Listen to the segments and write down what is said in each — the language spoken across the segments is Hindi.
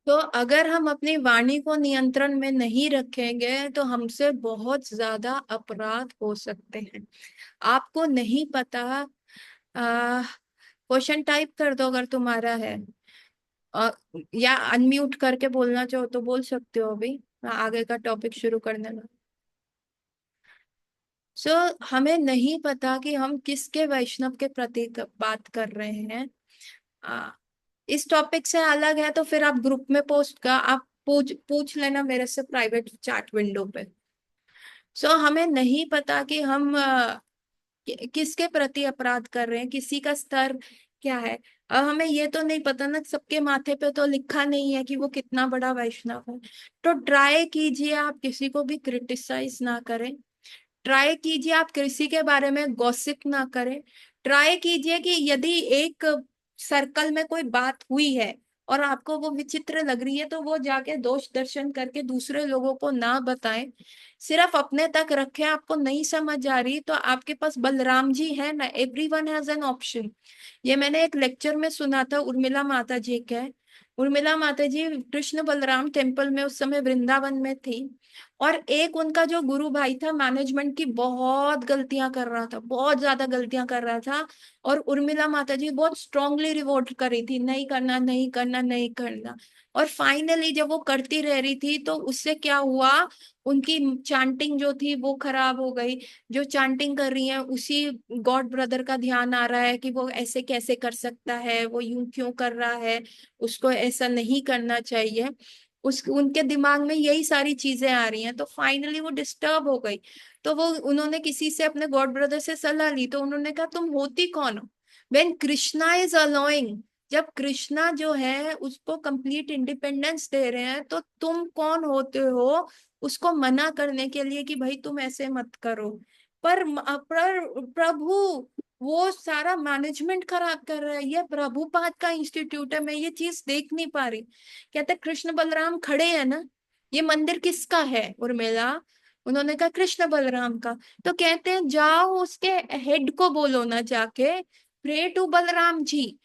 तो अगर हम अपनी वाणी को नियंत्रण में नहीं रखेंगे तो हमसे बहुत ज्यादा अपराध हो सकते हैं। आपको नहीं पता। क्वेश्चन टाइप कर दो अगर तुम्हारा है। अ, या अनम्यूट करके बोलना चाहो तो बोल सकते हो अभी। मैं आगे का टॉपिक शुरू करने लगा। सो हमें नहीं पता कि हम किसके वैष्णव के प्रति बात कर रहे हैं। आ, इस टॉपिक से अलग है तो फिर आप ग्रुप में पोस्ट का आप पूछ पूछ लेना मेरे से प्राइवेट चैट विंडो पे। सो हमें नहीं पता कि हम किसके प्रति अपराध कर रहे हैं, किसी का स्तर क्या है। अब हमें ये तो नहीं पता ना, सबके माथे पे तो लिखा नहीं है कि वो कितना बड़ा वैष्णव है। तो ट्राई कीजिए आप किसी को भी क्रिटिसाइज ना करें। ट्राई कीजिए आप किसी के बारे में गॉसिप ना करें। ट्राई कीजिए कि यदि एक सर्कल में कोई बात हुई है और आपको वो विचित्र लग रही है तो वो जाके दोष दर्शन करके दूसरे लोगों को ना बताएं। सिर्फ अपने तक रखें। आपको नहीं समझ आ रही तो आपके पास बलराम जी है ना, एवरीवन हैज एन ऑप्शन। ये मैंने एक लेक्चर में सुना था उर्मिला माता जी के। उर्मिला माता जी कृष्ण बलराम टेम्पल में उस समय वृंदावन में थी। और एक उनका जो गुरु भाई था मैनेजमेंट की बहुत गलतियां कर रहा था, बहुत ज्यादा गलतियां कर रहा था। और उर्मिला माता जी बहुत स्ट्रांगली रिवोल्ट कर रही थी, नहीं करना नहीं करना नहीं करना। और फाइनली जब वो करती रह रही थी तो उससे क्या हुआ, उनकी चांटिंग जो थी वो खराब हो गई। जो चांटिंग कर रही है उसी गॉड ब्रदर का ध्यान आ रहा है कि वो ऐसे कैसे कर सकता है, वो यूं क्यों कर रहा है, उसको ऐसा नहीं करना चाहिए। उस उनके दिमाग में यही सारी चीजें आ रही हैं तो फाइनली वो डिस्टर्ब हो गई। तो वो उन्होंने किसी से अपने गॉड ब्रदर से सलाह ली तो उन्होंने कहा तुम होती कौन हो व्हेन कृष्णा इज अलोइंग। जब कृष्णा जो है उसको कंप्लीट इंडिपेंडेंस दे रहे हैं तो तुम कौन होते हो उसको मना करने के लिए कि भाई तुम ऐसे मत करो। पर प्रभु वो सारा मैनेजमेंट खराब कर रहा है, ये प्रभुपाद का इंस्टीट्यूट है, मैं ये चीज देख नहीं पा रही। कहते कृष्ण बलराम खड़े हैं ना, ये मंदिर किसका है उर्मिला। उन्होंने कहा कृष्ण बलराम का। तो कहते हैं जाओ उसके हेड को बोलो ना जाके, प्रे टू बलराम जी।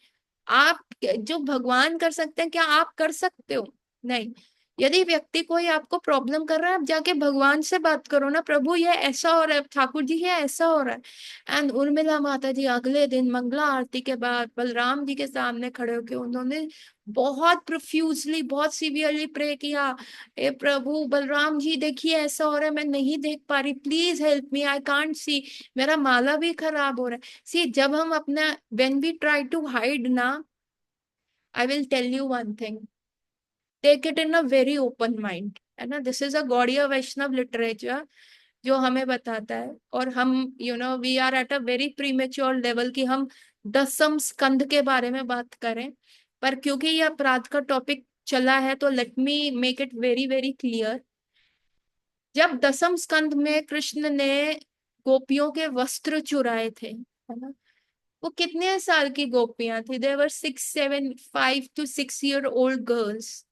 आप जो भगवान कर सकते हैं क्या आप कर सकते हो? नहीं। यदि व्यक्ति कोई आपको प्रॉब्लम कर रहा है आप जाके भगवान से बात करो ना, प्रभु ये ऐसा हो रहा है, ठाकुर जी ये ऐसा हो रहा है। एंड उर्मिला माता जी अगले दिन मंगला आरती के बाद बलराम जी के सामने खड़े होकर उन्होंने बहुत प्रोफ्यूजली बहुत सीवियरली प्रे किया। ए प्रभु बलराम जी देखिए ऐसा हो रहा है, मैं नहीं देख पा रही, please help me, I can't see, मेरा माला भी खराब हो रहा है। सी जब हम अपना when we try to hide ना, I will tell you one thing, take it in a very open mind, है ना। This is a Gaudiya Vaishnava literature जो हमें बताता है। और हम we are at a very premature level कि हम दसम स्कंद के बारे में बात करें। पर क्योंकि ये अपराध का टॉपिक चला है तो let me make it very very clear. जब दसम स्कंद में कृष्ण ने गोपियों के वस्त्र चुराए थे, है ना, वो कितने साल की गोपियां थी, देवर 6 7 5 to 6 year old गर्ल्स,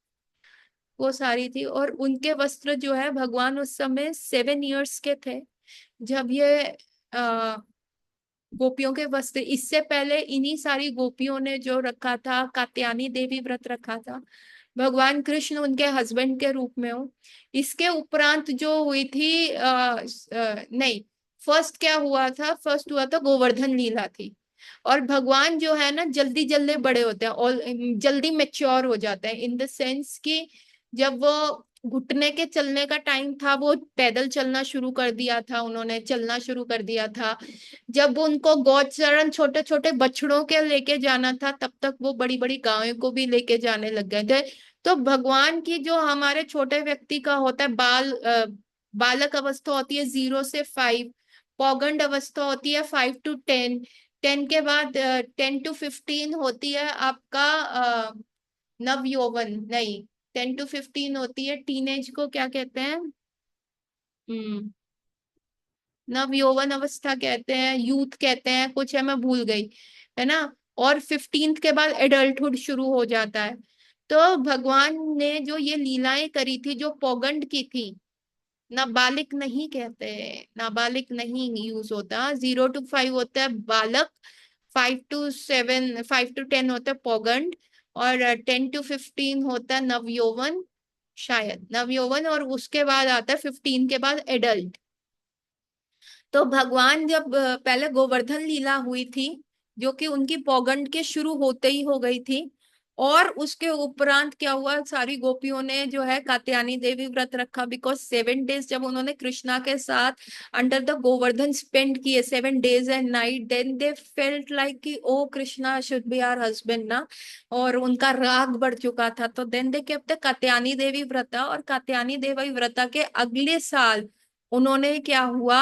वो सारी थी। और उनके वस्त्र जो है भगवान उस समय 7 years के थे जब ये आ, गोपियों के वस्त्र, इससे पहले इन्हीं सारी गोपियों ने जो रखा था कात्यायनी देवी व्रत रखा था, भगवान कृष्ण उनके हस्बैंड के रूप में हो। इसके उपरांत जो हुई थी नहीं, फर्स्ट क्या हुआ था, फर्स्ट हुआ था गोवर्धन लीला थी। और भगवान जो है ना जल्दी जल्दी बड़े होते हैं और जल्दी मेच्योर हो जाते हैं इन द सेंस कि जब वो घुटने के चलने का टाइम था वो पैदल चलना शुरू कर दिया था, उन्होंने चलना शुरू कर दिया था। जब उनको गौचरण छोटे छोटे बछड़ों के लेके जाना था तब तक वो बड़ी बड़ी गायों को भी लेके जाने लग गए थे। तो भगवान की जो हमारे छोटे व्यक्ति का होता है बालक अवस्था होती है 0 से 5, पौगंड अवस्था होती है 5 to 10, 10 के बाद 10 to 15 होती है आपका नव यौवन, नहीं, 10 to 15 होती है टीनेज को क्या कहते हैं, हम्म, नव यौवन अवस्था कहते हैं, यूथ कहते हैं, कुछ है मैं भूल गई, है ना। और 15th के बाद एडल्टहुड शुरू हो जाता है। तो भगवान ने जो ये लीलाएं करी थी जो पौगंड की थी, नाबालिग नहीं कहते, नाबालिग नहीं यूज होता, 0 to 5 होता है बालक, 5 to 7 5 to 10 होता है पौगंड, और 10 to 15 होता है नवयौवन, शायद नवयौवन, और उसके बाद आता है 15 के बाद एडल्ट। तो भगवान जब पहले गोवर्धन लीला हुई थी, जो कि उनकी पौगंड के शुरू होते ही हो गई थी, और उसके उपरांत क्या हुआ, सारी गोपियों ने जो है कात्यायनी देवी व्रत रखा, बिकॉज 7 डेज जब उन्होंने कृष्णा के साथ अंडर द गोवर्धन स्पेंड किए, 7 days and night, then they felt like कि oh Krishna should be our husband ना, और उनका राग बढ़ चुका था। तो then they kept Katyayani Devi व्रता, और कात्यायनी देवी व्रता के अगले साल उन्होंने क्या हुआ,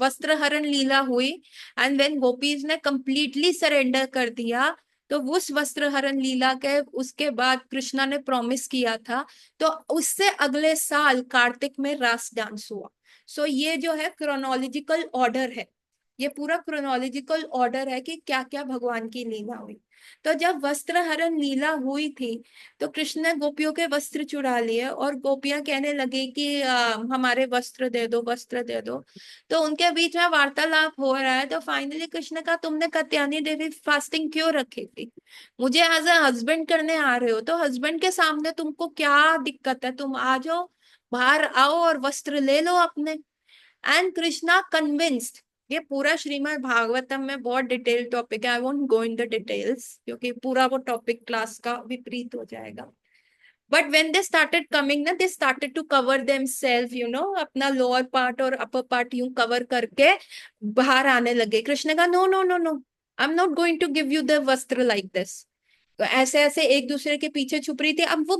वस्त्र हरण लीला हुई। एंड व्हेन गोपीज ने कंप्लीटली सरेंडर कर दिया, तो उस वस्त्र हरण लीला के उसके बाद कृष्णा ने प्रॉमिस किया था, तो उससे अगले साल कार्तिक में रास डांस हुआ। सो ये जो है क्रोनोलॉजिकल ऑर्डर है, ये पूरा क्रोनोलॉजिकल ऑर्डर है कि क्या क्या भगवान की लीला हुई। तो जब वस्त्र हरण लीला हुई थी, तो कृष्ण ने गोपियों के वस्त्र चुरा लिए, और गोपियां कहने लगी कि हमारे वस्त्र दे दो, वस्त्र दे दो। तो उनके बीच में वार्तालाप हो रहा है, तो फाइनली कृष्ण का, तुमने कात्यायनी देवी फास्टिंग क्यों रखी थी? मुझे एज अ हस्बैंड करने आ रहे हो, तो हस्बैंड के सामने तुमको क्या दिक्कत है? तुम आ जाओ, बाहर आओ और वस्त्र ले लो अपने। And Krishna convinced. ये पूरा श्रीमद् भागवतम में बहुत डिटेल टॉपिक है, I won't go in the details, क्योंकि पूरा वो टॉपिक क्लास का विपरीत हो जाएगा। But when they started coming ना, they started to cover themselves, अपना लोअर पार्ट और अपर पार्ट यूं कवर करके बाहर आने लगे। कृष्ण का no no no no, I am not going to give you the वस्त्र लाइक दिस। तो ऐसे ऐसे एक दूसरे के पीछे छुप रही थी। अब वो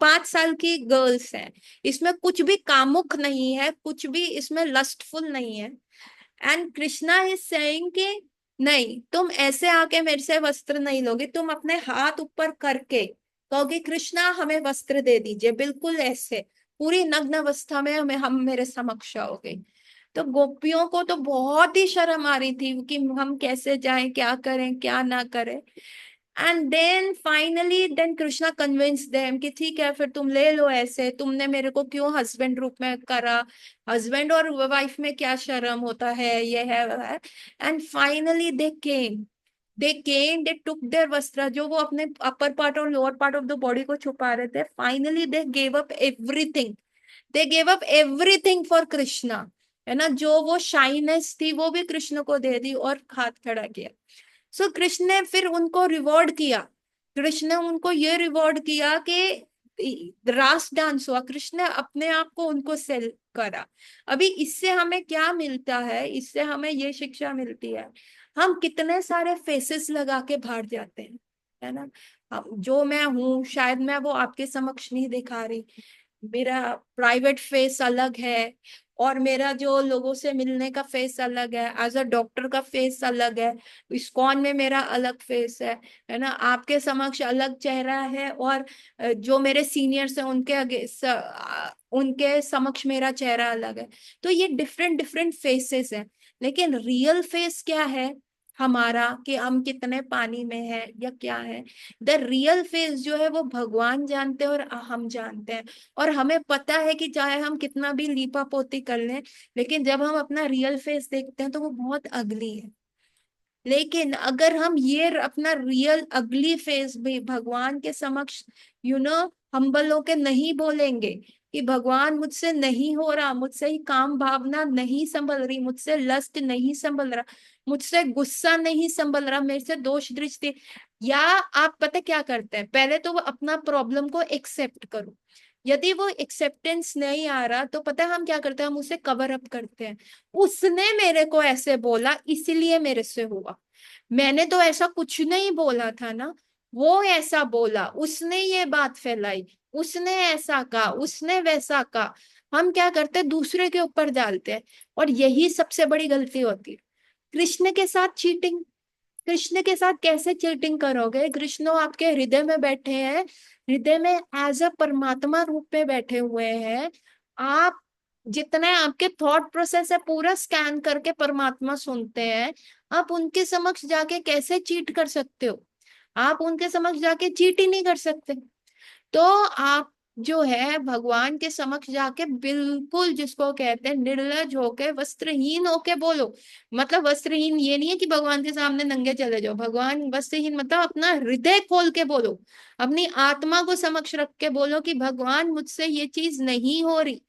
5 साल की गर्ल्स हैं, इसमें कुछ भी कामुक नहीं है, कुछ भी इसमें लस्टफुल नहीं है। एंड कृष्णा इज सेइंग कि नहीं, तुम ऐसे आके मेरे से वस्त्र नहीं लोगे, तुम अपने हाथ ऊपर करके कहोगे कृष्णा हमें वस्त्र दे दीजिए, बिल्कुल ऐसे पूरी नग्न अवस्था में हमें, हम मेरे समक्ष आओगे। तो गोपियों को तो बहुत ही शर्म आ रही थी कि हम कैसे जाएं, क्या करें क्या ना करें। And then finally then Krishna convince them कि ठीक है, फिर तुम ले लो ऐसे, तुमने मेरे को क्यों हस्बैंड रूप में करा, हस्बैंड और वाइफ में क्या शर्म होता है, ये है वो है। And finally they took there वस्त्र, जो वो अपने अपर पार्ट और lower part of the body को छुपा रहे थे, finally they gave up everything, they gave up everything for Krishna. है ना, जो वो शाइनेस थी वो भी कृष्ण को दे दी और हाथ खड़ा किया। सो कृष्ण ने फिर उनको रिवॉर्ड किया, कृष्ण ने उनको ये रिवॉर्ड किया कि रास डांस हुआ, कृष्ण ने अपने आप को उनको सेल करा। अभी इससे हमें क्या मिलता है, इससे हमें ये शिक्षा मिलती है, हम कितने सारे फेसेस लगा के बाहर जाते हैं, है ना। जो मैं हूं, शायद मैं वो आपके समक्ष नहीं दिखा रही, मेरा प्राइवेट फेस अलग है, और मेरा जो लोगों से मिलने का फेस अलग है, एज अ डॉक्टर का फेस अलग है, इस्कॉन में मेरा अलग फेस है ना, आपके समक्ष अलग चेहरा है, और जो मेरे सीनियर्स हैं उनके उनके समक्ष मेरा चेहरा अलग है। तो ये डिफरेंट डिफरेंट फेसेस हैं, लेकिन रियल फेस क्या है हमारा, कि हम कितने पानी में है या क्या है, द रियल फेस जो है वो भगवान जानते हैं और हम जानते हैं। और हमें पता है कि चाहे हम कितना भी लीपा पोती कर लें, लेकिन जब हम अपना रियल फेस देखते हैं तो वो बहुत अगली है। लेकिन अगर हम ये अपना रियल अगली फेस भी भगवान के समक्ष हम्बल होके नहीं बोलेंगे कि भगवान मुझसे नहीं हो रहा, मुझसे ही काम भावना नहीं संभल रही, मुझसे लस्ट नहीं संभल रहा, मुझसे गुस्सा नहीं संभल रहा, मेरे से दोष दृष्टि, या आप पता क्या करते हैं, पहले तो वो अपना प्रॉब्लम को एक्सेप्ट करो। यदि वो एक्सेप्टेंस नहीं आ रहा, तो पता है हम क्या करते हैं, हम उसे कवर अप करते हैं। उसने मेरे को ऐसे बोला इसलिए मेरे से हुआ, मैंने तो ऐसा कुछ नहीं बोला था ना, वो ऐसा बोला, उसने ये बात फैलाई, उसने ऐसा कहा, उसने वैसा कहा। हम क्या करते हैं, दूसरे के ऊपर डालते हैं, और यही सबसे बड़ी गलती होती है। कृष्ण के साथ चीटिंग, कृष्ण के साथ कैसे चीटिंग करोगे? कृष्ण आपके हृदय में बैठे हैं, हृदय में एज अ परमात्मा रूप में बैठे हुए हैं। आप जितने आपके थॉट प्रोसेस है पूरा स्कैन करके परमात्मा सुनते हैं। आप उनके समक्ष जाके कैसे चीट कर सकते हो? आप उनके समक्ष जाके चीट ही नहीं कर सकते। तो आप जो है भगवान के समक्ष जाके बिल्कुल जिसको कहते हैं निर्लज होके वस्त्रहीन होके बोलो। मतलब वस्त्रहीन ये नहीं है कि भगवान के सामने नंगे चले जाओ, भगवान वस्त्रहीन मतलब अपना हृदय खोल के बोलो, अपनी आत्मा को समक्ष रख के बोलो कि भगवान मुझसे ये चीज नहीं हो रही,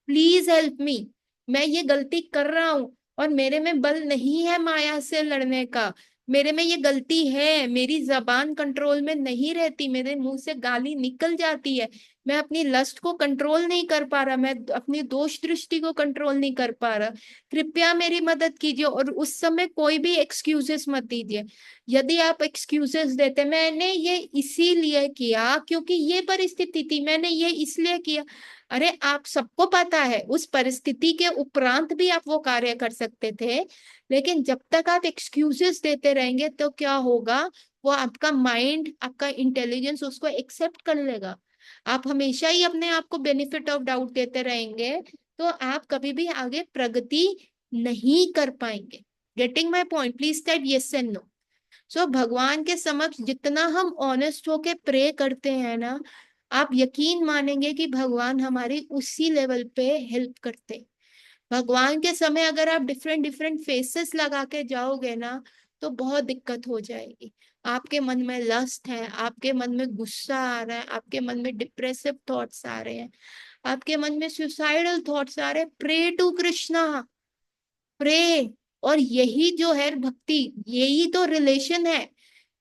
प्लीज हेल्प मी, मैं ये गलती कर रहा हूँ और मेरे में बल नहीं है माया से लड़ने का, मेरे में ये गलती है, मेरी जबान कंट्रोल में नहीं रहती, मेरे मुंह से गाली निकल जाती है, मैं अपनी लस्ट को कंट्रोल नहीं कर पा रहा, मैं अपनी दोष दृष्टि को कंट्रोल नहीं कर पा रहा, कृपया मेरी मदद कीजिए। और उस समय कोई भी एक्सक्यूजेस मत दीजिए। यदि आप एक्सक्यूजेस देते मैंने ये इसीलिए किया क्योंकि ये परिस्थिति थी, मैंने ये इसलिए किया, अरे आप सबको पता है उस परिस्थिति के उपरांत भी आप वो कार्य कर सकते थे, लेकिन जब तक आप एक्सक्यूजेस देते रहेंगे तो क्या होगा, वो आपका माइंड आपका इंटेलिजेंस उसको एक्सेप्ट कर लेगा। आप हमेशा ही अपने आप को बेनिफिट ऑफ डाउट देते रहेंगे तो आप कभी भी आगे प्रगति नहीं कर पाएंगे। Getting my point? Please type yes and no. So भगवान के समक्ष जितना हम ऑनेस्ट होके प्रे करते हैं ना, आप यकीन मानेंगे कि भगवान हमारी उसी लेवल पे हेल्प करते हैं। भगवान के समय अगर आप डिफरेंट डिफरेंट फेसेस लगा के जाओगे ना तो बहुत दिक्कत हो जाएगी। आपके मन में लस्ट है, आपके मन में गुस्सा आ रहा है, आपके मन में डिप्रेसिव थॉट्स आ रहे हैं, आपके मन में सुसाइडल थॉट्स आ रहे हैं, प्रे टू कृष्णा, प्रे। और यही जो है भक्ति, यही तो रिलेशन है,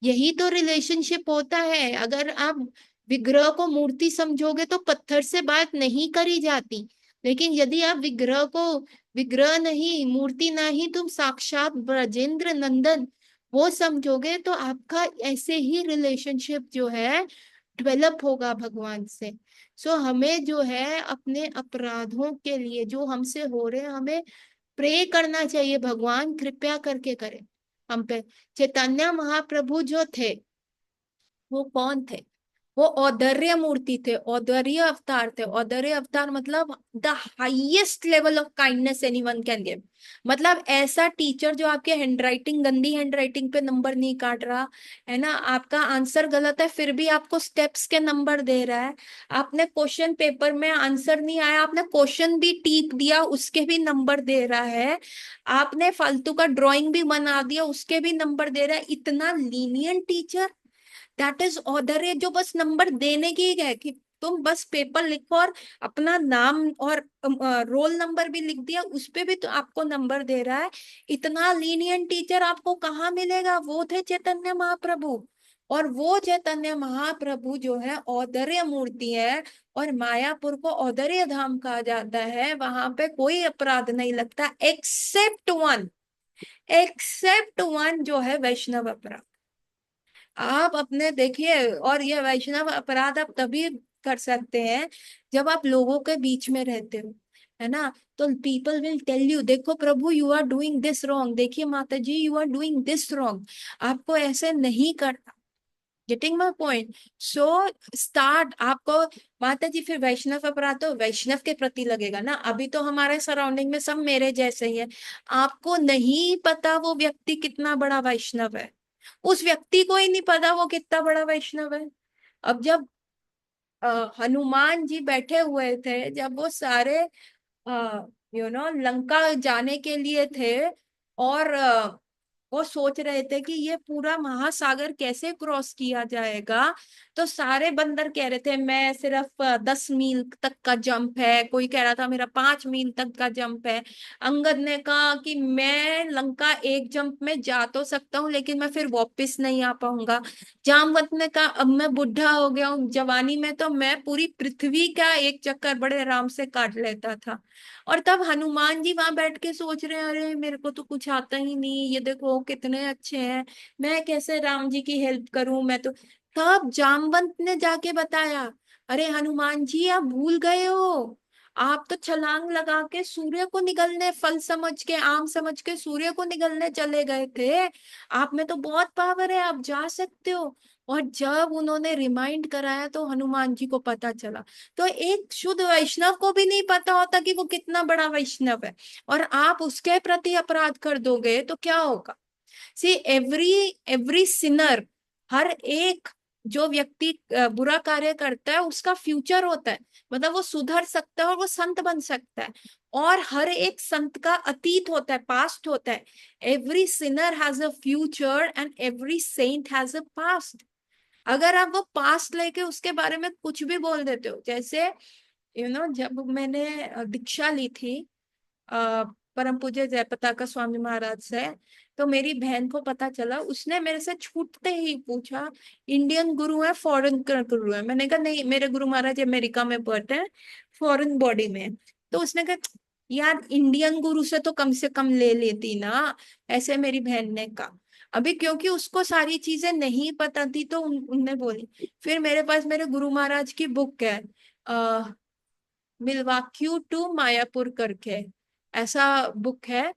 यही तो रिलेशनशिप होता है। अगर आप विग्रह को मूर्ति समझोगे तो पत्थर से बात नहीं करी जाती, लेकिन यदि आप विग्रह को विग्रह नहीं मूर्ति नहीं तुम साक्षात ब्रजेंद्र नंदन वो समझोगे तो आपका ऐसे ही रिलेशनशिप जो है डेवलप होगा भगवान से। सो हमें जो है अपने अपराधों के लिए जो हमसे हो रहे हैं हमें प्रे करना चाहिए, भगवान कृपया करके करें हम पे। चैतन्य महाप्रभु जो थे वो कौन थे? वो औदर्य मूर्ति थे, औदर्य अवतार थे। औदर्य अवतार मतलब the highest level of kindness anyone can give. मतलब ऐसा टीचर जो आपके हैंडराइटिंग गंदी हैंडराइटिंग पे नंबर नहीं काट रहा है ना, आपका आंसर गलत है फिर भी आपको स्टेप्स के नंबर दे रहा है, आपने क्वेश्चन पेपर में आंसर नहीं आया आपने क्वेश्चन भी टीक दिया उसके भी नंबर दे रहा है, आपने फालतू का ड्राइंग भी बना दिया उसके भी नंबर दे रहा है, इतना lenient teacher. That is order है जो बस नंबर देने की है कि तुम बस पेपर लिखो और अपना नाम और रोल नंबर भी लिख दिया उस पे भी तो आपको नंबर दे रहा है। इतना लीनियंट टीचर आपको कहाँ मिलेगा? वो थे चैतन्य महाप्रभु। और वो चैतन्य महाप्रभु जो है औदर्य मूर्ति है, और मायापुर को औदर्य धाम कहा जाता है, वहां पे कोई अपराध नहीं लगता एक्सेप्ट वन, एक्सेप्ट वन जो है वैष्णव अपराध। आप अपने देखिए, और ये वैष्णव अपराध आप तभी कर सकते हैं जब आप लोगों के बीच में रहते हो, है ना? तो पीपल विल टेल यू देखो प्रभु you are doing this wrong, देखिए माता जी you are doing this wrong, आपको ऐसे नहीं करना। Getting my point? So start आपको, माता जी फिर वैष्णव अपराध तो वैष्णव के प्रति लगेगा ना, अभी तो हमारे सराउंडिंग में सब मेरे जैसे ही है, आपको नहीं पता वो व्यक्ति कितना बड़ा वैष्णव है, उस व्यक्ति को ही नहीं पता वो कितना बड़ा वैष्णव है। अब जब हनुमान जी बैठे हुए थे, जब वो सारे लंका जाने के लिए थे, और वो सोच रहे थे कि ये पूरा महासागर कैसे क्रॉस किया जाएगा, तो सारे बंदर कह रहे थे मैं सिर्फ 10 मील तक का जंप है, कोई कह रहा था मेरा 5 मील तक का जंप है। अंगद ने कहा कि मैं लंका एक जंप में जा तो सकता हूँ लेकिन मैं फिर वापस नहीं आ पाऊंगा। जामवंत ने कहा अब मैं बुढ़ा हो गया हूँ, जवानी में तो मैं पूरी पृथ्वी का एक चक्कर बड़े आराम से काट लेता था। और तब हनुमान जी वहां बैठ के सोच रहे हैं अरे मेरे को तो कुछ आता ही नहीं, ये देखो कितने अच्छे हैं, मैं कैसे राम जी की हेल्प करूं, मैं तो। तब जामवंत ने जाके बताया अरे हनुमान जी आप भूल गए हो, आप तो छलांग लगा के सूर्य को निगलने, फल समझ के आम समझ के सूर्य को निगलने चले गए थे, आप में तो बहुत पावर है आप जा सकते हो। और जब उन्होंने रिमाइंड कराया तो हनुमान जी को पता चला। तो एक शुद्ध वैष्णव को भी नहीं पता होता कि वो कितना बड़ा वैष्णव है, और आप उसके प्रति अपराध कर दोगे तो क्या होगा? सी एवरी एवरी सिनर, हर एक जो व्यक्ति बुरा कार्य करता है उसका फ्यूचर होता है, मतलब वो सुधर सकता है और वो संत बन सकता है। और हर एक संत का अतीत होता है, पास्ट होता है। Every sinner has a future and every saint has a past. अगर आप वो पास्ट लेके उसके बारे में कुछ भी बोल देते हो, जैसे जब मैंने दीक्षा ली थी अ, परम पूज्य जयपताका स्वामी महाराज से, तो मेरी बहन को पता चला, उसने मेरे से छूटते ही पूछा इंडियन गुरु है फॉरेन गुरु है। मैंने कहा नहीं, मेरे गुरु महाराज अमेरिका में बैठे हैं, फॉरेन बॉडी में। तो उसने कहा यार इंडियन गुरु से कम ले लेती ना, ऐसे मेरी बहन ने कहा। अभी क्योंकि उसको सारी चीजें नहीं पता थी तो उनने बोली। फिर मेरे पास मेरे गुरु महाराज की बुक है, मिलवाक्यू टू मायापुर करके, ऐसा बुक है।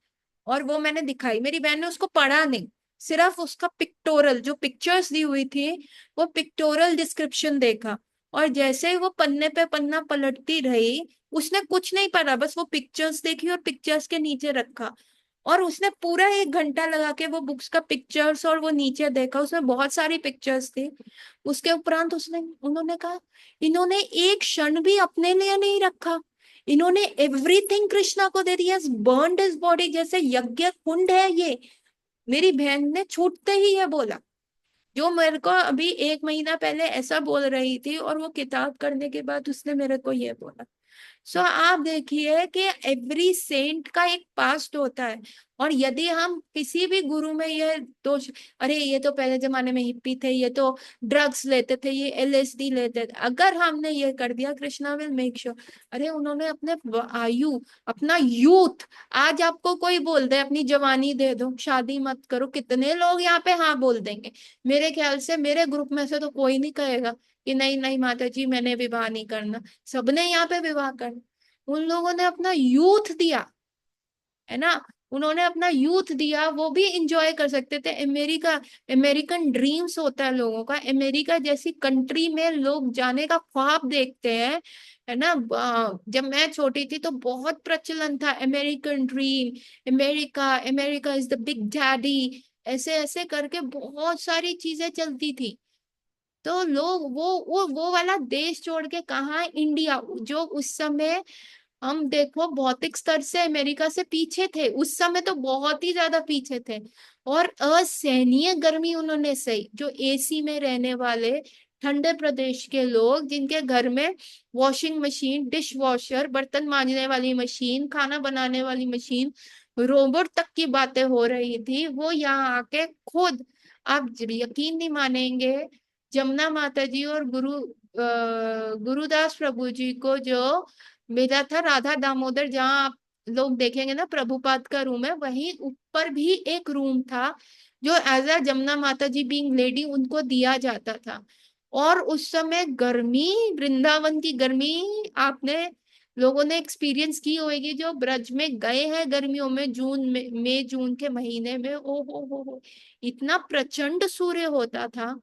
और वो मैंने दिखाई, मेरी बहन ने उसको पढ़ा नहीं, सिर्फ उसका पिक्टोरल जो पिक्चर्स दी हुई थी, वो पिक्टोरल डिस्क्रिप्शन देखा। और जैसे ही वो पन्ने पे पन्ना पलटती रही, उसने कुछ नहीं पढ़ा, बस वो पिक्चर्स देखी और पिक्चर्स के नीचे रखा। और उसने पूरा 1 घंटा लगा के वो बुक्स का पिक्चर्स और वो नीचे देखा, उसमें बहुत सारी पिक्चर्स थी। उसके उपरांत उन्होंने कहा इन्होंने एक क्षण भी अपने लिए नहीं रखा, इन्होंने एवरीथिंग कृष्णा को दे दिया, बर्न्ड हिज बॉडी, जैसे यज्ञ कुंड है ये। मेरी बहन ने छूटते ही ये बोला, जो मेरे को अभी 1 महीना पहले ऐसा बोल रही थी, और वो किताब करने के बाद उसने मेरे को ये बोला। सो आप देखिए कि एवरी सेंट का एक पास्ट होता है। और यदि हम किसी भी गुरु में ये दोष, अरे ये तो पहले जमाने में हिप्पी थे, ये तो ड्रग्स लेते थे, ये एलएसडी लेते थे, अगर हमने ये कर दिया, कृष्णा विल मेक श्योर। अरे उन्होंने अपने आयु, अपना यूथ, आज आपको कोई बोल दे अपनी जवानी दे दो, शादी मत करो, कितने लोग यहाँ पे हाँ बोल देंगे। मेरे ख्याल से मेरे ग्रुप में से तो कोई नहीं कहेगा कि नहीं नहीं माता जी मैंने विवाह नहीं करना, सबने यहाँ पे विवाह करना। उन लोगों ने अपना यूथ दिया, है ना, उन्होंने अपना यूथ दिया, वो भी इंजॉय कर सकते थे। अमेरिका, अमेरिकन ड्रीम्स होता है लोगों का, अमेरिका जैसी कंट्री में लोग जाने का ख्वाब देखते हैं, है ना। जब मैं छोटी थी तो बहुत प्रचलन था American dream, America, America is the big daddy, ऐसे ऐसे करके बहुत सारी चीजें चलती थी। तो लोग वो वाला देश छोड़ के कहाँ, इंडिया जो उस समय, हम देखो भौतिक स्तर से अमेरिका से पीछे थे, उस समय तो बहुत ही ज्यादा पीछे थे। और असहनीय गर्मी उन्होंने सही, जो एसी में रहने वाले ठंडे प्रदेश के लोग, जिनके घर में वॉशिंग मशीन, डिश वॉशर, बर्तन मांजने वाली मशीन, खाना बनाने वाली मशीन, रोबोट तक की बातें हो रही थी, वो यहाँ आके खुद, आप यकीन नहीं मानेंगे, जमुना माता जी और गुरुदास प्रभु जी को जो मिला था, राधा दामोदर, जहाँ आप लोग देखेंगे ना प्रभुपाद का रूम है, वहीं ऊपर भी एक रूम था जो एज अ जमुना माता जी बीइंग लेडी उनको दिया जाता था। और उस समय गर्मी, वृंदावन की गर्मी, आपने लोगों ने एक्सपीरियंस की होगी जो ब्रज में गए हैं गर्मियों में, जून में, मई जून के महीने में, ओ हो, इतना प्रचंड सूर्य होता था।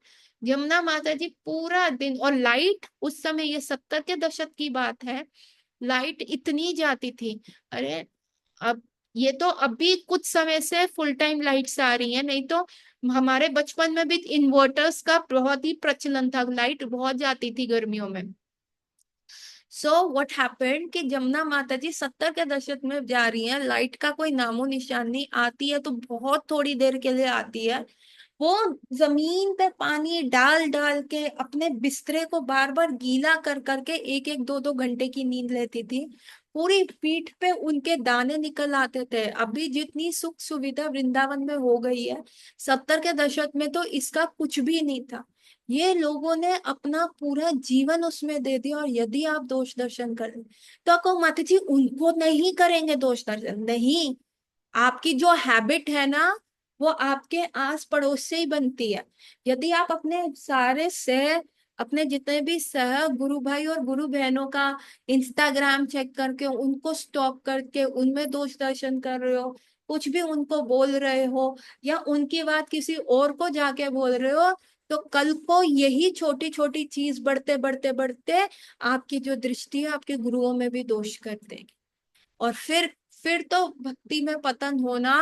यमुना माता जी पूरा दिन, और लाइट उस समय, ये 70 के दशक की बात है, लाइट इतनी जाती थी। अरे अब ये तो अभी कुछ समय से फुल टाइम लाइट्स आ रही हैं, नहीं तो हमारे बचपन में भी इन्वर्टर्स का बहुत ही प्रचलन था, लाइट बहुत जाती थी गर्मियों में। सो व्हाट हैपेंड कि जमुना माता जी 70 के दशक में जा रही हैं, लाइट का कोई नामो निशान नहीं, आती है तो बहुत थोड़ी देर के लिए आती है। वो जमीन पे पानी डाल डाल के अपने बिस्तरे को बार बार गीला कर करके 1 1 2 2 घंटे की नींद लेती थी। पूरी पीठ पे उनके दाने निकल आते थे। अभी जितनी सुख सुविधा वृंदावन में हो गई है, 70 के दशक में तो इसका कुछ भी नहीं था। ये लोगों ने अपना पूरा जीवन उसमें दे दिया। और यदि आप दोष दर्शन करें तो आपको माता जी उनको नहीं करेंगे दोष दर्शन, नहीं, आपकी जो हैबिट है ना, वो आपके आस पड़ोस से ही बनती है। यदि आप अपने सारे सह, अपने जितने भी सह गुरु भाई और गुरु बहनों का इंस्टाग्राम चेक करके उनको स्टॉप करके उनमें दोष दर्शन कर रहे हो, कुछ भी उनको बोल रहे हो, या उनकी बात किसी और को जाके बोल रहे हो, तो कल को यही छोटी छोटी चीज बढ़ते बढ़ते बढ़ते आपकी जो दृष्टि है आपके गुरुओं में भी दोष कर देगी। और फिर तो भक्ति में पतन होना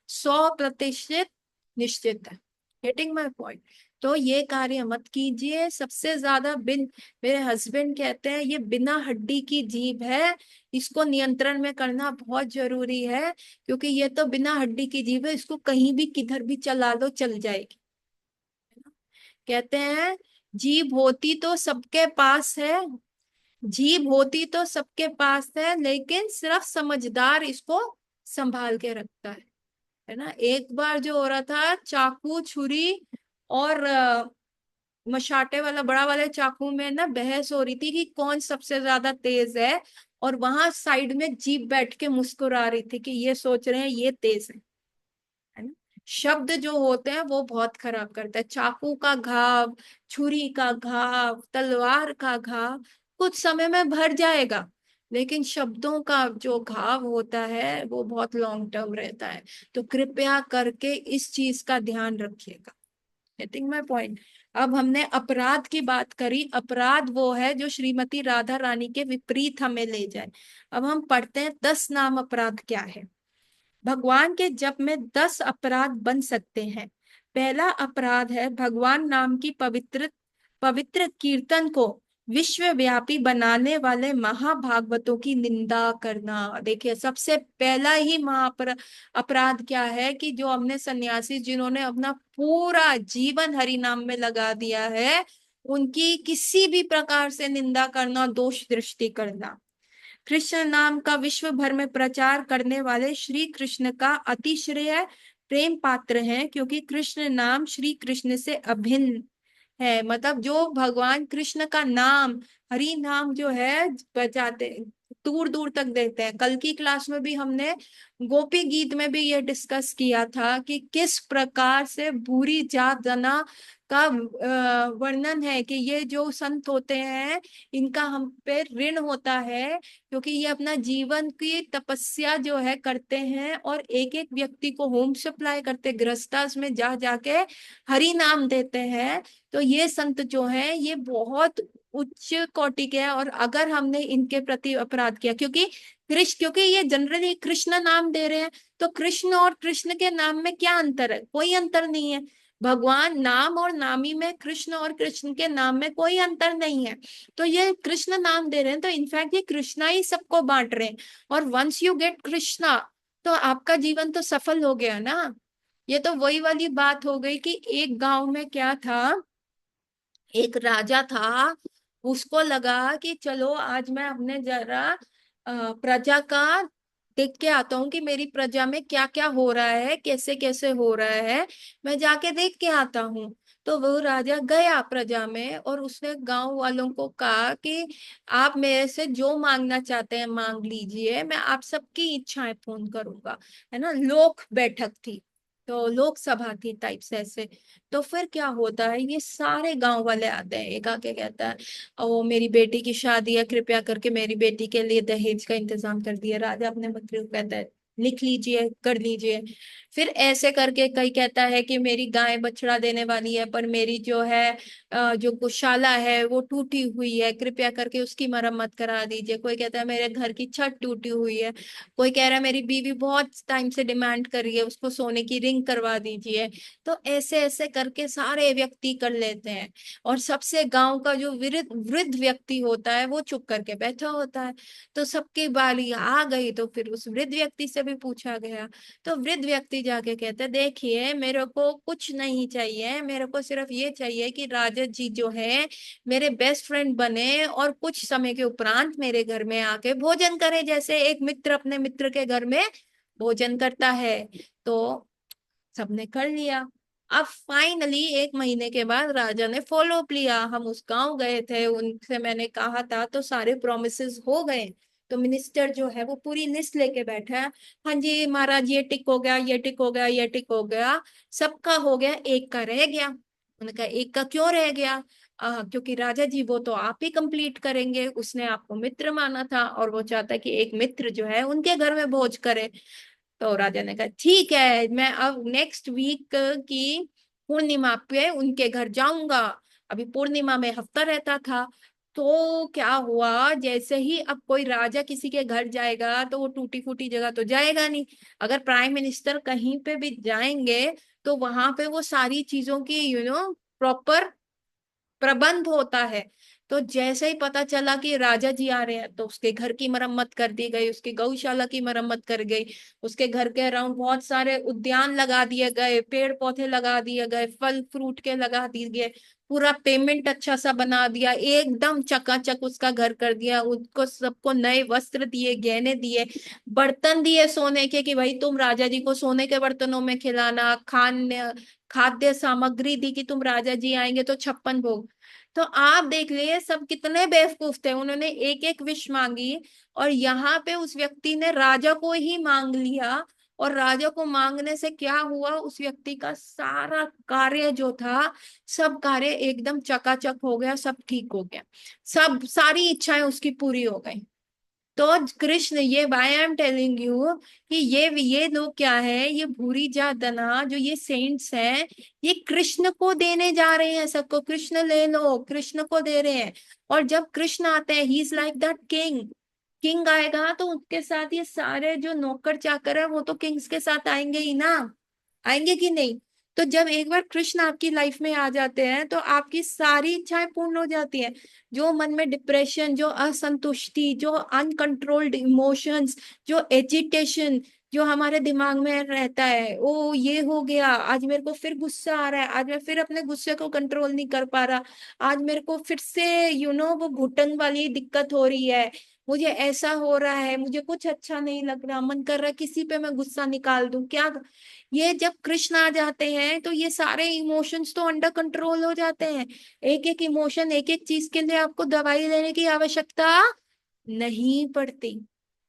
100% निश्चित है। Getting my point. तो ये कार्य मत कीजिए। सबसे ज्यादा मेरे हस्बैंड कहते हैं ये बिना हड्डी की जीभ है, इसको नियंत्रण में करना बहुत जरूरी है, क्योंकि ये तो बिना हड्डी की जीभ है, इसको कहीं भी किधर भी चला लो चल जाएगी। कहते हैं जीभ होती तो सबके पास है, जीभ होती तो सबके पास है, लेकिन सिर्फ समझदार इसको संभाल के रखता है ना। एक बार जो हो रहा था, चाकू छुरी और मशाटे वाला बड़ा वाले चाकू में ना बहस हो रही थी कि कौन सबसे ज्यादा तेज है, और वहां साइड में जीप बैठ के मुस्कुरा रही थी कि ये सोच रहे हैं ये तेज है ना। शब्द जो होते हैं वो बहुत खराब करता है। चाकू का घाव, छुरी का घाव, तलवार का घाव कुछ समय में भर जाएगा, लेकिन शब्दों का जो घाव होता है वो बहुत लॉन्ग टर्म रहता है। तो कृपया करके इस चीज का ध्यान रखिएगा। Getting my point. अब हमने अपराध की बात करी, अपराध वो है जो श्रीमती राधा रानी के विपरीत हमें ले जाए। अब हम पढ़ते हैं 10 नाम अपराध क्या है। भगवान के जप में 10 अपराध बन सकते हैं। पहला अपराध है भगवान नाम की पवित्र पवित्र कीर्तन को विश्वव्यापी बनाने वाले महाभागवतों की निंदा करना। देखिए सबसे पहला ही अपराध क्या है कि जो हमने सन्यासी जिन्होंने अपना पूरा जीवन हरि नाम में लगा दिया है, उनकी किसी भी प्रकार से निंदा करना, दोष दृष्टि करना। कृष्ण नाम का विश्व भर में प्रचार करने वाले श्री कृष्ण का अतिश्रेय प्रेम पात्र हैं, क्योंकि कृष्ण नाम श्री कृष्ण से अभिन्न है। मतलब जो भगवान कृष्ण का नाम, हरि नाम जो है बजाते, दूर दूर तक देते हैं। कल की क्लास में भी हमने गोपी गीत में भी ये डिस्कस किया था कि किस प्रकार से भूरी जात जना का वर्णन है कि ये जो संत होते हैं इनका हम पे ऋण होता है, क्योंकि ये अपना जीवन की तपस्या जो है करते हैं और एक एक व्यक्ति को होम सप्लाई करते, गृहस्थाश्रम में जा जाके हरि नाम देते हैं। तो ये संत जो हैं ये बहुत उच्च कोटि के हैं, और अगर हमने इनके प्रति अपराध किया, क्योंकि ये जनरली कृष्ण नाम दे रहे हैं, तो कृष्ण और कृष्ण के नाम में क्या अंतर है? कोई अंतर नहीं है। भगवान नाम और नामी में, कृष्ण और कृष्ण के नाम में कोई अंतर नहीं है। तो ये कृष्ण नाम दे रहे हैं, तो इनफैक्ट ये कृष्णा ही सबको बांट रहे हैं। और वंस यू गेट कृष्णा, तो आपका जीवन तो सफल हो गया ना। ये तो वही वाली बात हो गई कि एक गांव में क्या था, एक राजा था, उसको लगा कि चलो आज मैं अपने जरा प्रजा का देख के आता हूँ कि मेरी प्रजा में क्या क्या हो रहा है, कैसे कैसे हो रहा है, मैं जाके देख के आता हूँ। तो वो राजा गया प्रजा में और उसने गांव वालों को कहा कि आप मेरे से जो मांगना चाहते हैं मांग लीजिए, मैं आप सबकी इच्छाएं पूर्ण करूंगा। है ना, लोक बैठक थी, तो लोकसभा थी टाइप से ऐसे। तो फिर क्या होता है, ये सारे गांव वाले आते हैं, एक आके कहता है ओ मेरी बेटी की शादी है, कृपया करके मेरी बेटी के लिए दहेज का इंतजाम कर दिया। राजा अपने मंत्री को कहता है लिख लीजिए, कर लीजिए। फिर ऐसे करके कई कहता है कि मेरी गाय बछड़ा देने वाली है, पर मेरी जो है जो गौशाला है वो टूटी हुई है, कृपया करके उसकी मरम्मत करा दीजिए। कोई कहता है मेरे घर की छत टूटी हुई है। कोई कह रहा है मेरी बीवी बहुत टाइम से डिमांड कर रही है, उसको सोने की रिंग करवा दीजिए। तो ऐसे ऐसे करके सारे व्यक्ति कर लेते हैं, और सबसे गांव का जो वृद्ध वृद्ध व्यक्ति होता है वो चुप करके बैठा होता है। तो सबकी बारी आ गई, तो फिर उस वृद्ध व्यक्ति से भी पूछा गया। तो वृद्ध व्यक्ति जाके कहते देखिए मेरे को कुछ नहीं चाहिए, मेरे को सिर्फ ये चाहिए कि राजा जी जो है मेरे बेस्ट फ्रेंड बने और कुछ समय के उपरांत मेरे घर में आके भोजन करे, जैसे एक मित्र अपने मित्र के घर में भोजन करता है। तो सबने कर लिया। अब फाइनली 1 महीने के बाद राजा ने फॉलो अप लिया, हम उस गांव गए थे, उनसे मैंने कहा था, तो सारे प्रोमिसेस हो गए। तो मिनिस्टर जो है वो पूरी लिस्ट लेके बैठा है। हाँ जी महाराज, ये टिक हो गया, ये टिक हो गया, ये टिक हो गया। सबका हो गया, एक का रह गया। उन्होंने कहा एक का क्यों रह गया? क्योंकि राजा जी वो तो आप ही कंप्लीट करेंगे, उसने आपको मित्र माना था और वो चाहता है कि एक मित्र जो है उनके घर में भोज करे। तो राजा ने कहा ठीक है, मैं अब नेक्स्ट वीक की पूर्णिमा पे उनके घर जाऊंगा। अभी पूर्णिमा में हफ्ता रहता था। तो क्या हुआ, जैसे ही अब कोई राजा किसी के घर जाएगा तो वो टूटी फूटी जगह तो जाएगा नहीं। प्राइम मिनिस्टर कहीं पे भी जाएंगे तो वहां पे वो सारी चीजों की प्रॉपर प्रबंध होता है। तो जैसे ही पता चला कि राजा जी आ रहे हैं तो उसके घर की मरम्मत कर दी गई, उसकी गौशाला की मरम्मत कर गई, उसके घर के अराउंड बहुत सारे उद्यान लगा दिए गए, पेड़ पौधे लगा दिए गए, फल फ्रूट के लगा दिए गए, पूरा पेमेंट अच्छा सा बना दिया, एकदम चकाचक उसका घर कर दिया, उसको सबको नए वस्त्र दिए, गहने दिए, बर्तन दिए सोने के कि भाई तुम राजा जी को सोने के बर्तनों में खिलाना, खाद्य सामग्री दी कि तुम राजा जी आएंगे तो 56 भोग। तो आप देख लिए सब कितने बेवकूफ थे, उन्होंने एक एक विश मांगी, और यहाँ पे उस व्यक्ति ने राजा को ही मांग लिया। और राजा को मांगने से क्या हुआ, उस व्यक्ति का सारा कार्य जो था, सब कार्य एकदम चकाचक हो गया, सब ठीक हो गया, सब सारी इच्छाएं उसकी पूरी हो गई। तो कृष्ण, ये why I am telling you कि ये लोग क्या है, ये भूरी जातना जो ये सेंट्स हैं, ये कृष्ण को देने जा रहे हैं सबको, कृष्ण ले लो, कृष्ण को दे रहे हैं। और जब कृष्ण आते हैं, he is like that king, king आएगा तो उसके साथ ये सारे जो नौकर चाकर है वो तो किंग्स के साथ आएंगे ही ना, आएंगे कि नहीं। तो जब एक बार कृष्ण आपकी लाइफ में आ जाते हैं तो आपकी सारी इच्छाएं पूर्ण हो जाती हैं। जो मन में डिप्रेशन, जो असंतुष्टि, जो अनकंट्रोल्ड इमोशंस, जो एजिटेशन जो हमारे दिमाग में रहता है, ओ ये हो गया, आज मेरे को फिर गुस्सा आ रहा है, आज मैं फिर अपने गुस्से को कंट्रोल नहीं कर पा रहा, आज मेरे को फिर से वो घुटन वाली दिक्कत हो रही है, मुझे ऐसा हो रहा है, मुझे कुछ अच्छा नहीं लग रहा, मन कर रहा है किसी पे मैं गुस्सा निकाल दूं क्या। ये जब कृष्ण आ जाते हैं तो ये सारे इमोशंस तो अंडर कंट्रोल हो जाते हैं। एक एक इमोशन, एक एक चीज के लिए आपको दवाई लेने की आवश्यकता नहीं पड़ती।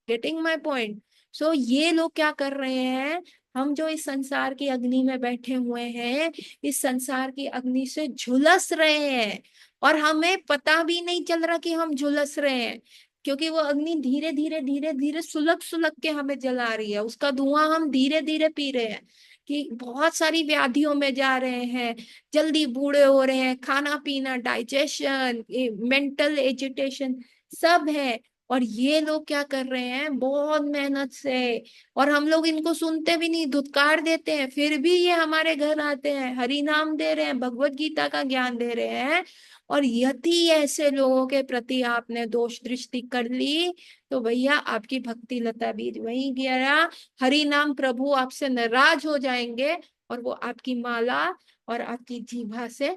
Getting my point. सो ये लोग क्या कर रहे हैं, हम जो इस संसार की अग्नि में बैठे हुए हैं, इस संसार की अग्नि से झुलस रहे हैं, और हमें पता भी नहीं चल रहा कि हम झुलस रहे हैं, क्योंकि वो अग्नि धीरे धीरे धीरे धीरे सुलग सुलग के हमें जला रही है, उसका धुआं हम धीरे धीरे पी रहे हैं, कि बहुत सारी व्याधियों में जा रहे हैं, जल्दी बूढ़े हो रहे हैं, खाना पीना, डाइजेशन, मेंटल एजिटेशन सब है। और ये लोग क्या कर रहे हैं, बहुत मेहनत से, और हम लोग इनको सुनते भी नहीं, धुतकार देते हैं, फिर भी ये हमारे घर आते हैं, हरि नाम दे रहे हैं, भगवत गीता का ज्ञान दे रहे हैं। और यदि ऐसे लोगों के प्रति आपने दोष दृष्टि कर ली तो भैया आपकी भक्ति लता बीज वहीं गिरा, हरि नाम प्रभु आपसे नाराज हो जाएंगे, और वो आपकी माला और आपकी जीभा से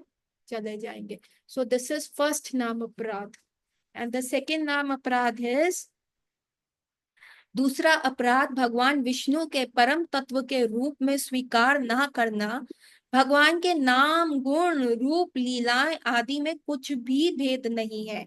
चले जाएंगे। सो दिस इज फर्स्ट नाम अपराध। एंड द सेकेंड नाम अपराध is, दूसरा अपराध भगवान विष्णु के परम तत्व के रूप में स्वीकार ना करना। भगवान के नाम, गुण, रूप, लीलाएं आदि में कुछ भी भेद नहीं है,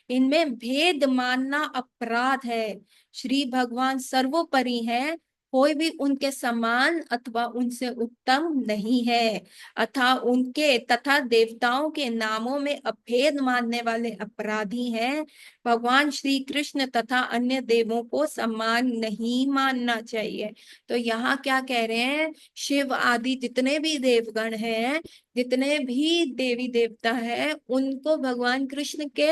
इनमें भेद मानना अपराध है। श्री भगवान सर्वोपरि हैं, कोई भी उनके समान अथवा उनसे उत्तम नहीं है, अथा उनके तथा देवताओं के नामों में अभेद मानने वाले अपराधी हैं। भगवान श्री कृष्ण तथा अन्य देवों को सम्मान नहीं मानना चाहिए। तो यहाँ क्या कह रहे हैं, शिव आदि जितने भी देवगण हैं, जितने भी देवी देवता हैं, उनको भगवान कृष्ण के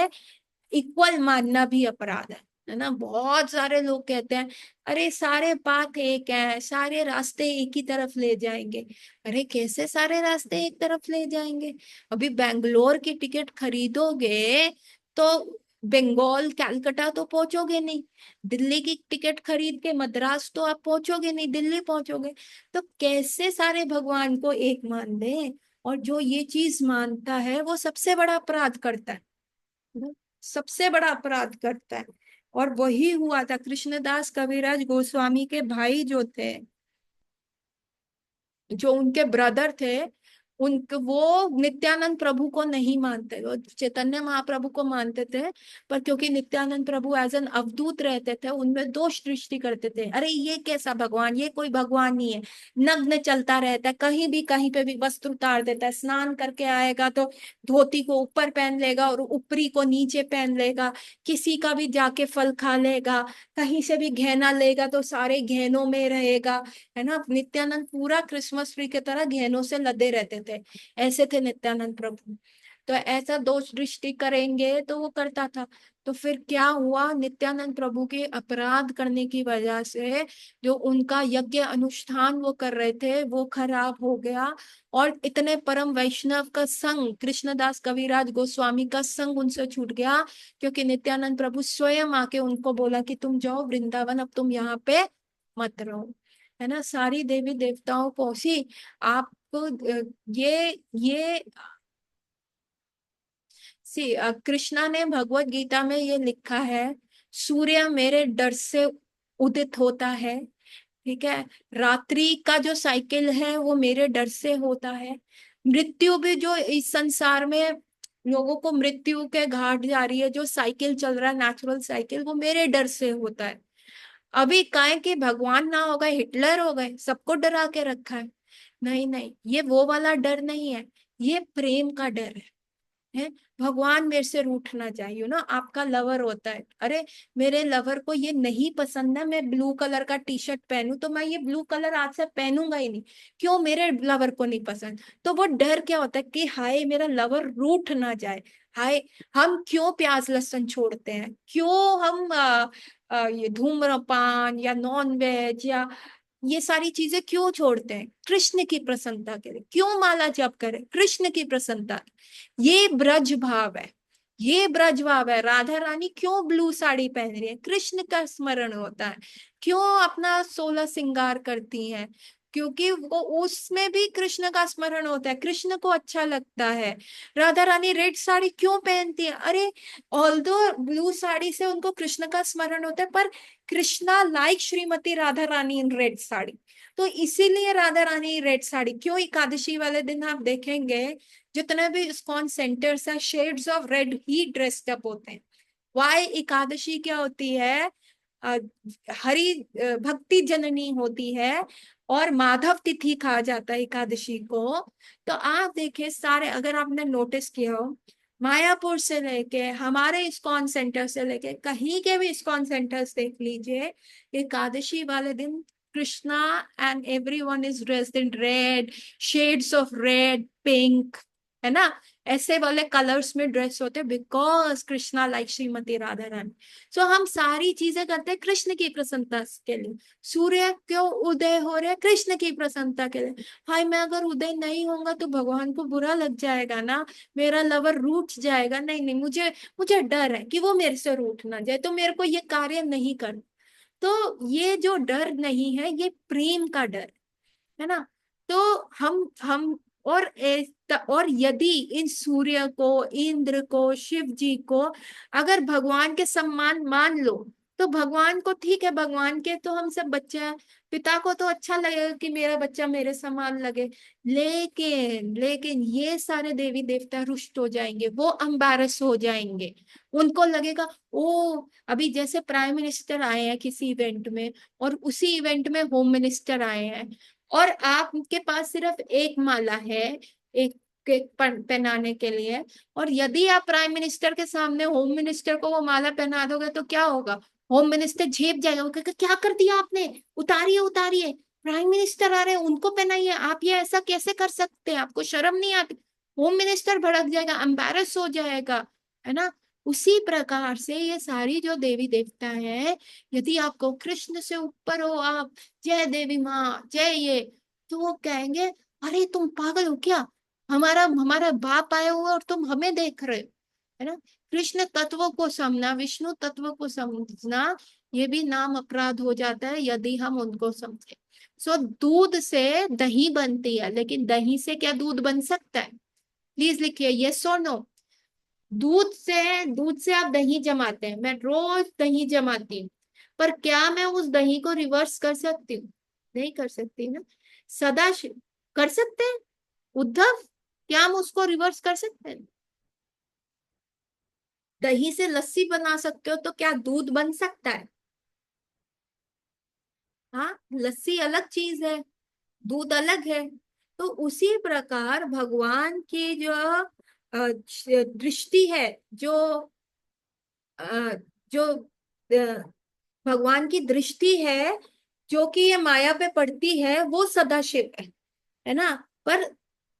इक्वल मानना भी अपराध है ना। बहुत सारे लोग कहते हैं अरे सारे पाथ एक है, सारे रास्ते एक ही तरफ ले जाएंगे। अरे कैसे सारे रास्ते एक तरफ ले जाएंगे, अभी बेंगलोर की टिकट खरीदोगे तो बंगाल कलकत्ता तो पहुंचोगे नहीं, दिल्ली की टिकट खरीद के मद्रास तो आप पहुंचोगे नहीं, दिल्ली पहुंचोगे। तो कैसे सारे भगवान को एक मान ले, और जो ये चीज मानता है वो सबसे बड़ा अपराध करता है, सबसे बड़ा अपराध करता है। और वही हुआ था, कृष्णदास कविराज गोस्वामी के भाई जो थे, जो उनके ब्रदर थे, उनके वो नित्यानंद प्रभु को नहीं मानते, वो चैतन्य महाप्रभु को मानते थे। पर क्योंकि नित्यानंद प्रभु एज एन अवधूत रहते थे, उनमें दोष दृष्टि करते थे, अरे ये कैसा भगवान, ये कोई भगवान नहीं है, नग्न चलता रहता है, कहीं भी कहीं पे भी वस्त्र उतार देता है, स्नान करके आएगा तो धोती को ऊपर पहन लेगा और ऊपरी को नीचे पहन लेगा, किसी का भी जाके फल खा लेगा, कहीं से भी गहना लेगा तो सारे गहनों में रहेगा, है ना। नित्यानंद पूरा क्रिसमस ट्री की तरह गहनों से लदे रहते थे, ऐसे थे नित्यानंद प्रभु। तो ऐसा दोष दृष्टि करेंगे तो वो करता था। तो फिर क्या हुआ, नित्यानंद प्रभु के अपराध करने की वजह से जो उनका यज्ञ अनुष्ठान वो कर रहे थे वो खराब हो गया। और इतने परम वैष्णव का संग, कृष्णदास कविराज गोस्वामी का संग उनसे छूट गया, क्योंकि नित्यानंद प्रभु स्वयं आके उनको बोला कि तुम जाओ वृंदावन, अब तुम यहाँ पे मत रहो। है ना, सारी देवी देवताओं को सी आपको ये कृष्णा ने भगवत गीता में ये लिखा है, सूर्य मेरे डर से उदित होता है। ठीक है, रात्रि का जो साइकिल है वो मेरे डर से होता है। मृत्यु भी जो इस संसार में लोगों को मृत्यु के घाट जा रही है, जो साइकिल चल रहा है नेचुरल साइकिल, वो मेरे डर से होता है। अभी काहे कि भगवान ना हो गए, हिटलर हो गए, सबको डरा के रखा है। नहीं नहीं, ये वो वाला डर नहीं है, ये प्रेम का डर है। भगवान मेरे से रूठ ना जाए, आपका लवर होता है, अरे मेरे लवर को ये नहीं पसंद है मैं ब्लू कलर का टी शर्ट पहनूं, तो मैं ये ब्लू कलर आज से पहनूंगा ही नहीं। क्यों, मेरे लवर को नहीं पसंद। तो वो डर क्या होता है कि हाय मेरा लवर रूठ ना जाए। हाय, हम क्यों प्याज लहसुन छोड़ते हैं, क्यों हम ये धूम्रपान या नॉन वेज या ये सारी चीजें क्यों छोड़ते हैं, कृष्ण की प्रसन्नता के लिए। क्यों माला जप करें, कृष्ण की प्रसन्नता। ये ब्रज भाव है, ये ब्रज भाव है। राधा रानी क्यों ब्लू साड़ी पहन रही है, कृष्ण का स्मरण होता है। क्यों अपना 16 श्रृंगार करती हैं, क्योंकि वो उसमें भी कृष्ण का स्मरण होता है, कृष्ण को अच्छा लगता है। राधा रानी रेड साड़ी क्यों पहनती है, अरे ऑल्दो ब्लू साड़ी से उनको कृष्ण का स्मरण होता है, पर Krishna like Shrimati Radha Rani in red sari. तो इसीलिए राधा रानी रेड साड़ी क्यों, एकादशी वाले दिन आप देखेंगे जितने भी इस्कॉन सेंटर्स हैं shades of red he dressed up होते हैं। वाई, एकादशी क्या होती है, अ, हरि भक्ति जननी होती है, और माधव तिथि कहा जाता है एकादशी को। तो आप देखिए सारे, अगर आपने नोटिस किया हो, मायापुर से लेके हमारे इस्कॉन सेंटर से लेके कहीं के भी इस्कॉन सेंटर्स देख लीजिए, एकादशी वाले दिन Krishna and everyone is dressed in red, shades of red, pink, है ना, ऐसे वाले कलर्स में ड्रेस होते हैं, बिकॉज कृष्णा लाइक श्रीमती राधा रानी। सो हम सारी चीजें करते हैं कृष्ण की प्रसन्नता के लिए। सूर्य क्यों उदय हो रहे हैं, कृष्ण की प्रसन्नता के लिए। हाय, मैं अगर उदय नहीं होऊंगा तो भगवान को बुरा लग जाएगा ना, मेरा लवर रूठ जाएगा। नहीं नहीं, मुझे मुझे डर है कि वो मेरे से रूठ ना जाए, तो मेरे को ये कार्य नहीं कर। तो ये जो डर नहीं है, ये प्रेम का डर है ना। तो हम और यदि इन सूर्य को, इंद्र को, शिव जी को अगर भगवान के सम्मान मान लो, तो भगवान को ठीक है, भगवान के तो हम सब बच्चे हैं, पिता को तो अच्छा लगेगा कि मेरा बच्चा मेरे समान लगे। लेकिन लेकिन ये सारे देवी देवता रुष्ट हो जाएंगे, वो एम्बैरस हो जाएंगे। उनको लगेगा, ओ अभी जैसे प्राइम मिनिस्टर आए हैं किसी इवेंट में, और उसी इवेंट में होम मिनिस्टर आए हैं, और आपके पास सिर्फ एक माला है, एक केक पहनाने के लिए, और यदि आप प्राइम मिनिस्टर के सामने होम मिनिस्टर को वो माला पहना दोगे तो क्या होगा, होम मिनिस्टर झेप जाएगा, वो कहेगा क्या कर दिया आपने, उतारिए उतारिए, प्राइम मिनिस्टर आ रहे हैं उनको पहनाइए, आप ये ऐसा कैसे कर सकते हैं, आपको शर्म नहीं आती। होम मिनिस्टर भड़क जाएगा, एम्बैरस हो जाएगा, है ना। उसी प्रकार से ये सारी जो देवी देवता है, यदि आपको कृष्ण से ऊपर हो आप, जय देवी माँ जय ये, तो वो कहेंगे अरे तुम पागल हो क्या, हमारा हमारा बाप आया हुआ और तुम हमें देख रहे हो, है ना। कृष्ण तत्व को समझना, विष्णु तत्व को समझना, ये भी नाम अपराध हो जाता है यदि हम उनको समझे। सो दूध से दही बनती है, लेकिन दही से क्या दूध बन सकता है, प्लीज लिखिए यस और नो। दूध से आप दही जमाते हैं, मैं रोज दही जमाती हूँ, पर क्या मैं उस दही को रिवर्स कर सकती हूँ, नहीं कर सकती ना। सदा कर सकते हैं, उद्धव, क्या हम उसको रिवर्स कर सकते हैं। दही से लस्सी बना सकते हो, तो क्या दूध बन सकता है। हाँ, लस्सी अलग चीज है, दूध अलग है। तो उसी प्रकार भगवान की जो दृष्टि है, जो अ, जो भगवान की दृष्टि है जो कि ये माया पे पड़ती है, वो सदाशिव है ना। पर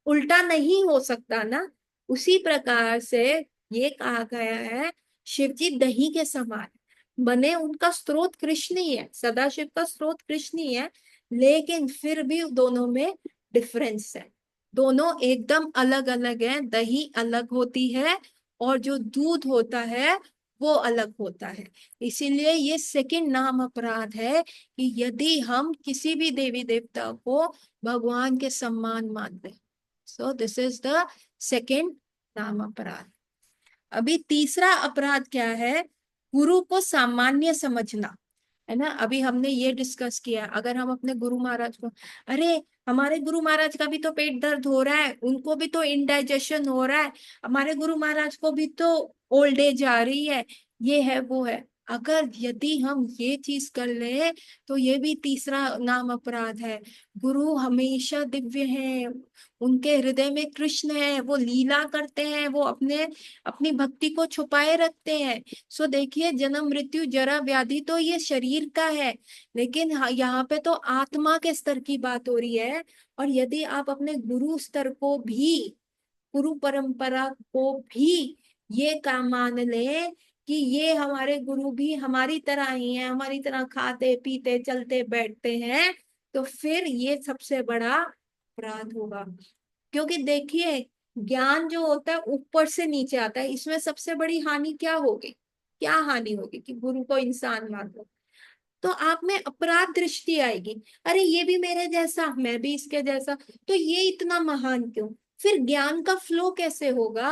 उल्टा नहीं हो सकता ना, उसी प्रकार से ये कहा गया है शिव जी दही के समान बने, उनका स्रोत कृष्ण ही है, सदाशिव का स्रोत कृष्ण ही है, लेकिन फिर भी दोनों में डिफरेंस है। दोनों एकदम अलग अलग है, दही अलग होती है और जो दूध होता है वो अलग होता है। इसीलिए ये सेकंड नाम अपराध है कि यदि हम किसी भी देवी देवता को भगवान के सम्मान मानते हैं, so this is the second नाम अपराध। अभी तीसरा अपराध क्या है? गुरु को सामान्य समझना, है ना। अभी हमने ये डिस्कस किया, अगर हम अपने गुरु महाराज को, अरे हमारे गुरु महाराज का भी तो पेट दर्द हो रहा है, उनको भी तो इंडाइजेशन हो रहा है, हमारे गुरु महाराज को भी तो ओल्ड एज आ रही है, ये है वो है, अगर यदि हम ये चीज कर ले तो ये भी तीसरा नाम अपराध है। गुरु हमेशा दिव्य हैं, उनके हृदय में कृष्ण है, वो लीला करते हैं, वो अपने अपनी भक्ति को छुपाए रखते हैं। सो देखिए, जन्म मृत्यु जरा व्याधि तो ये शरीर का है, लेकिन यहाँ पे तो आत्मा के स्तर की बात हो रही है। और यदि आप अपने गुरु स्तर को भी, गुरु परंपरा को भी ये काम मान ले कि ये हमारे गुरु भी हमारी तरह ही हैं, हमारी तरह खाते पीते चलते बैठते हैं, तो फिर ये सबसे बड़ा अपराध होगा। क्योंकि देखिए, ज्ञान जो होता है ऊपर से नीचे आता है, इसमें सबसे बड़ी हानि क्या होगी? क्या हानि होगी कि गुरु को इंसान मान लो, तो आप में अपराध दृष्टि आएगी, अरे ये भी मेरे जैसा, मैं भी इसके जैसा, तो ये इतना महान क्यों? फिर ज्ञान का फ्लो कैसे होगा?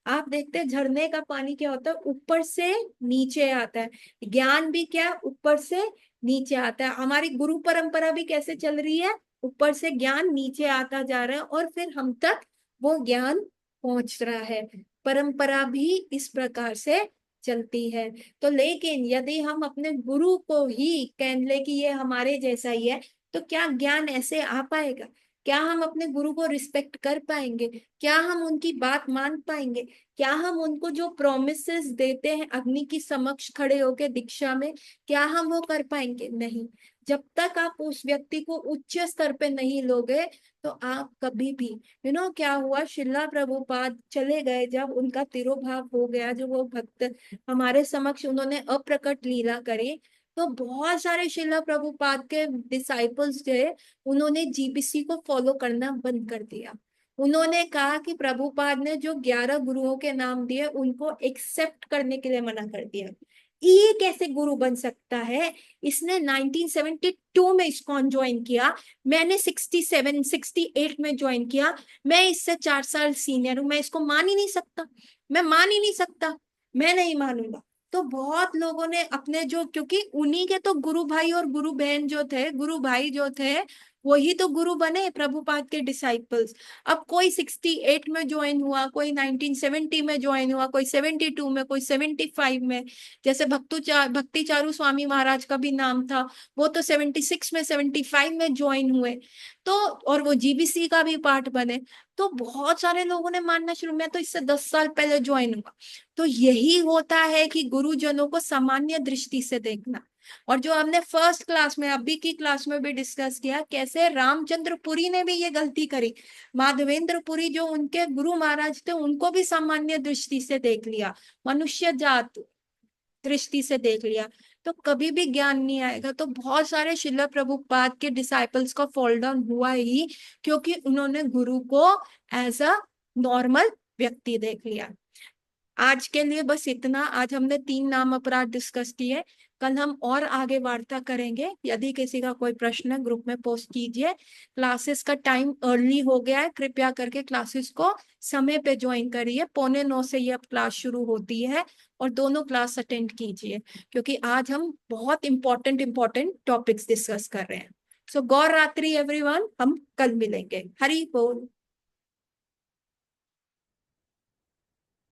आप देखते हैं झरने का पानी क्या होता है, ऊपर से नीचे आता है। ज्ञान भी क्या, ऊपर से नीचे आता है। हमारी गुरु परंपरा भी कैसे चल रही है, ऊपर से ज्ञान नीचे आता जा रहा है और फिर हम तक वो ज्ञान पहुंच रहा है। परंपरा भी इस प्रकार से चलती है। तो लेकिन यदि हम अपने गुरु को ही कह ले कि ये हमारे जैसा ही है, तो क्या ज्ञान ऐसे आ पाएगा? क्या हम अपने गुरु को रिस्पेक्ट कर पाएंगे? क्या हम उनकी बात मान पाएंगे? क्या हम उनको जो प्रोमिसेस देते हैं अग्नि की समक्ष खड़े होके दीक्षा में, क्या हम वो कर पाएंगे? नहीं। जब तक आप उस व्यक्ति को उच्च स्तर पे नहीं लोगे, तो आप कभी भी, क्या हुआ, शिला प्रभुपाद चले गए जब उनका तिरोभाव हो गया, जो वो भक्त हमारे समक्ष उन्होंने अप्रकट लीला करी, तो बहुत सारे शिला प्रभुपाद के डिसाइपल्स थे, उन्होंने जीबीसी को फॉलो करना बंद कर दिया। उन्होंने कहा कि प्रभुपाद ने जो 11 गुरुओं के नाम दिए उनको एक्सेप्ट करने के लिए मना कर दिया। ये कैसे गुरु बन सकता है? इसने 1972 में इस्कॉन ज्वाइन किया, मैंने 67 68 में ज्वाइन किया, मैं इससे 4 साल सीनियर हूं, मैं इसको मान ही नहीं सकता, मैं मान ही नहीं सकता, मैं नहीं मानूंगा। तो बहुत लोगों ने अपने जो, क्योंकि उन्हीं के तो गुरु भाई और गुरु बहन जो थे, गुरु भाई जो थे, वही तो गुरु बने प्रभुपाद के डिसाइपल्स। अब कोई 68 में ज्वाइन हुआ, कोई 1970 में ज्वाइन हुआ, कोई 72 में, कोई 75 में। जैसे भक्ति चारू स्वामी महाराज का भी नाम था, वो तो 76 में 75 में ज्वाइन हुए, तो और वो जीबीसी का भी पार्ट बने। तो बहुत सारे लोगों ने मानना शुरू, मैं तो इससे 10 साल पहले ज्वाइन हुआ। तो यही होता है कि गुरुजनों को सामान्य दृष्टि से देखना। और जो हमने फर्स्ट क्लास में, अभी की क्लास में भी डिस्कस किया, कैसे रामचंद्र पुरी ने भी ये गलती करी, माधवेंद्र पुरी जो उनके गुरु महाराज थे उनको भी सामान्य दृष्टि से देख लिया, मनुष्य जात दृष्टि से देख लिया, तो कभी भी ज्ञान नहीं आएगा। तो बहुत सारे शिला प्रभुपाद के डिसाइपल्स का फॉल डाउन हुआ ही क्योंकि उन्होंने गुरु को एज अ नॉर्मल व्यक्ति देख लिया। आज के लिए बस इतना। आज हमने 3 नाम अपराध डिस्कस किए, कल हम और आगे वार्ता करेंगे। यदि किसी का कोई प्रश्न है ग्रुप में पोस्ट कीजिए। क्लासेस का टाइम अर्ली हो गया है, कृपया करके क्लासेस को समय पे ज्वाइन करिए। 8:45 से ये अब क्लास शुरू होती है और दोनों क्लास अटेंड कीजिए, क्योंकि आज हम बहुत इंपॉर्टेंट इंपॉर्टेंट टॉपिक्स डिस्कस कर रहे हैं। सो गौर रात्रि एवरीवन, हम कल मिलेंगे। हरि बोल।